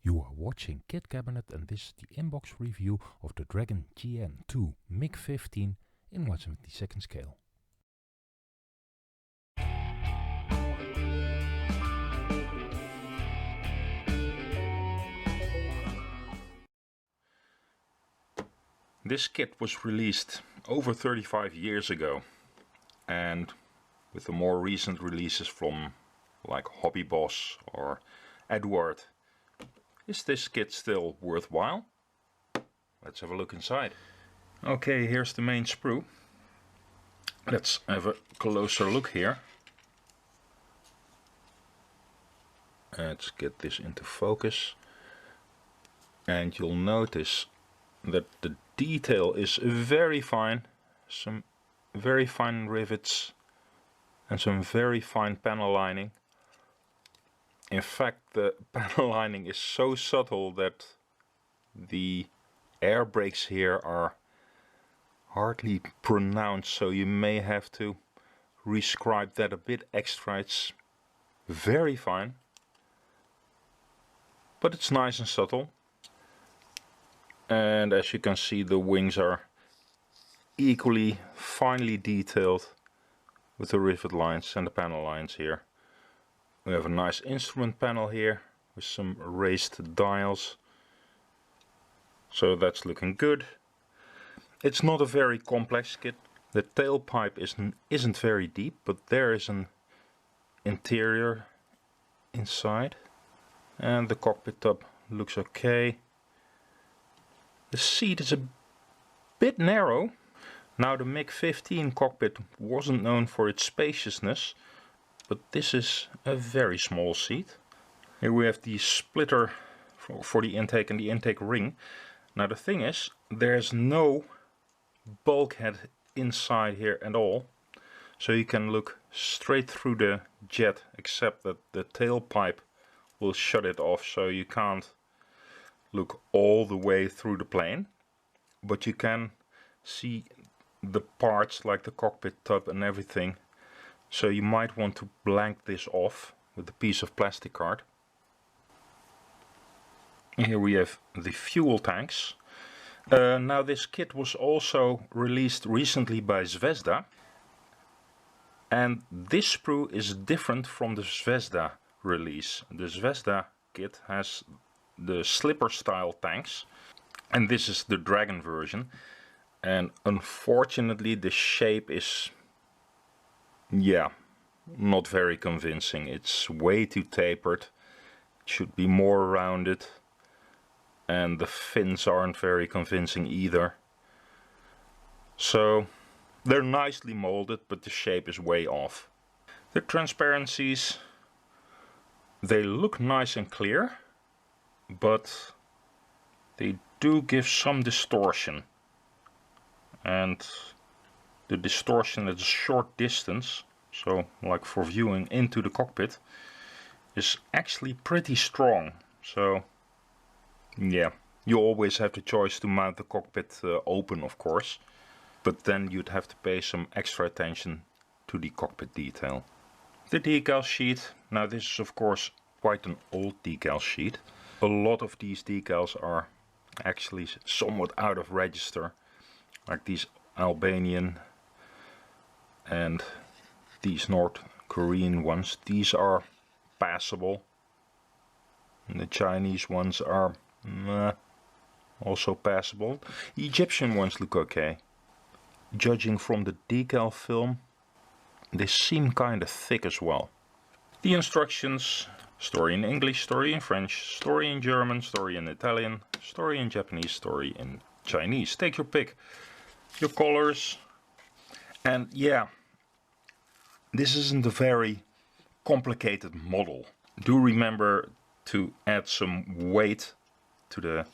You are watching Kit Kabinet, and this is the inbox review of the Dragon Jian-2 MiG15 in 1/72 scale. This kit was released over 35 years ago, and with the more recent releases from like Hobby Boss or Edward, is this kit still worthwhile? Let's have a look inside. Okay, here's the main sprue. Let's have a closer look here. Let's get this into focus. And you'll notice that the detail is very fine. Some very fine rivets and some very fine panel lining. In fact, the panel lining is so subtle that the air brakes here are hardly pronounced, so you may have to rescribe that a bit extra. It's very fine, but it's nice and subtle. And as you can see, the wings are equally finely detailed with the rivet lines and the panel lines here. We have a nice instrument panel here with some raised dials, so that's looking good. It's not a very complex kit. The tailpipe isn't very deep, but there is an interior inside, and the cockpit tub looks okay. The seat is a bit narrow. Now, the MiG-15 cockpit wasn't known for its spaciousness, but this is a very small seat. Here we have the splitter for the intake and the intake ring. Now the thing is, there's no bulkhead inside here at all, so you can look straight through the jet, except that the tailpipe will shut it off, so you can't look all the way through the plane, but you can see the parts like the cockpit tub and everything. So you might want to blank this off with a piece of plastic card. Here we have the fuel tanks. Now this kit was also released recently by Zvezda, and this sprue is different from the Zvezda release. The Zvezda kit has the slipper style tanks, and this is the Dragon version, and unfortunately the shape is not very convincing. It's way too tapered. It should be more rounded, and the fins aren't very convincing either. So they're nicely molded, but the shape is way off. The transparencies, they look nice and clear, but they do give some distortion, and the distortion at a short distance, so like for viewing into the cockpit, is actually pretty strong. So yeah, you always have the choice to mount the cockpit open, of course, but then you'd have to pay some extra attention to the cockpit detail. The decal sheet, now this is of course quite an old decal sheet. A lot of these decals are actually somewhat out of register, like these Albanian and these North Korean ones. These are passable, and the Chinese ones are also passable. The Egyptian ones look okay. Judging from the decal film, they seem kind of thick as well. The instructions: story in English, story in French, story in German, story in Italian, story in Japanese, story in Chinese. Take your pick. Your colors. And yeah, this isn't a very complicated model. Do remember to add some weight to the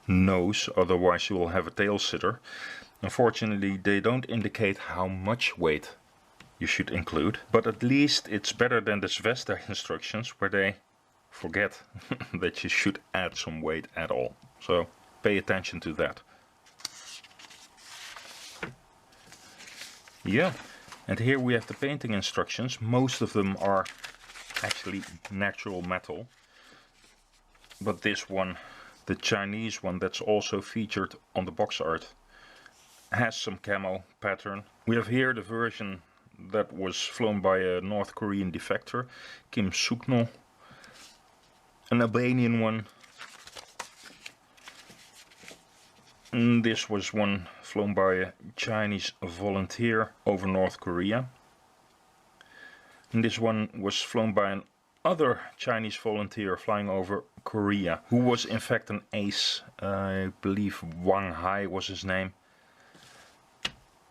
nose, otherwise you will have a tail sitter. Unfortunately, they don't indicate how much weight you should include, but at least it's better than the Zvezda instructions, where they forget that you should add some weight at all. So pay attention to that. Yeah, and here we have the painting instructions. Most of them are actually natural metal. But this one, the Chinese one that's also featured on the box art, has some camo pattern. We have here the version that was flown by a North Korean defector, Kim Sukno, an Albanian one, and this was one flown by a Chinese volunteer over North Korea. And this one was flown by another Chinese volunteer flying over Korea, who was in fact an ace. I believe Wang Hai was his name.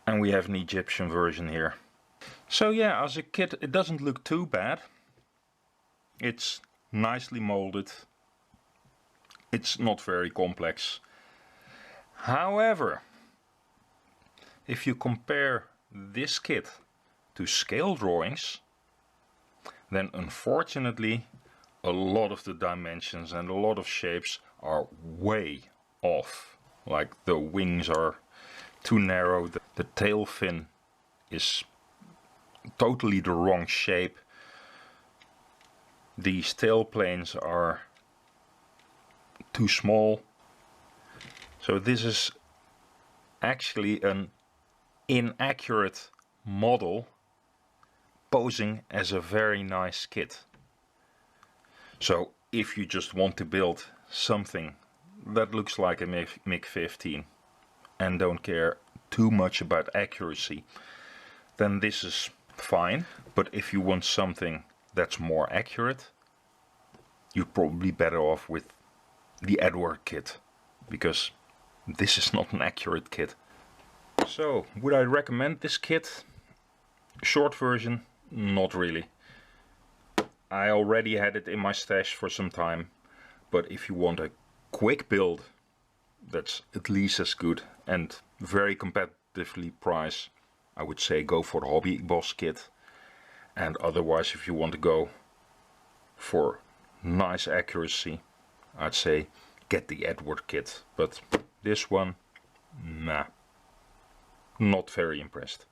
And we have an Egyptian version here. So yeah, as a kit it doesn't look too bad. It's nicely molded. It's not very complex. However, if you compare this kit to scale drawings, then unfortunately a lot of the dimensions and a lot of shapes are way off. Like the wings are too narrow, the tail fin is totally the wrong shape, these tail planes are too small. So this is actually an inaccurate model posing as a very nice kit. So if you just want to build something that looks like a MiG-15 and don't care too much about accuracy, then this is fine. But if you want something that's more accurate, you're probably better off with the Edward kit, because this is not an accurate kit. So would I recommend this kit? Short version, not really. I already had it in my stash for some time, but if you want a quick build that's at least as good and very competitively priced, I would say go for the Hobby Boss kit. And otherwise, if you want to go for nice accuracy, I'd say get the Edward kit. But this one, nah, not very impressed.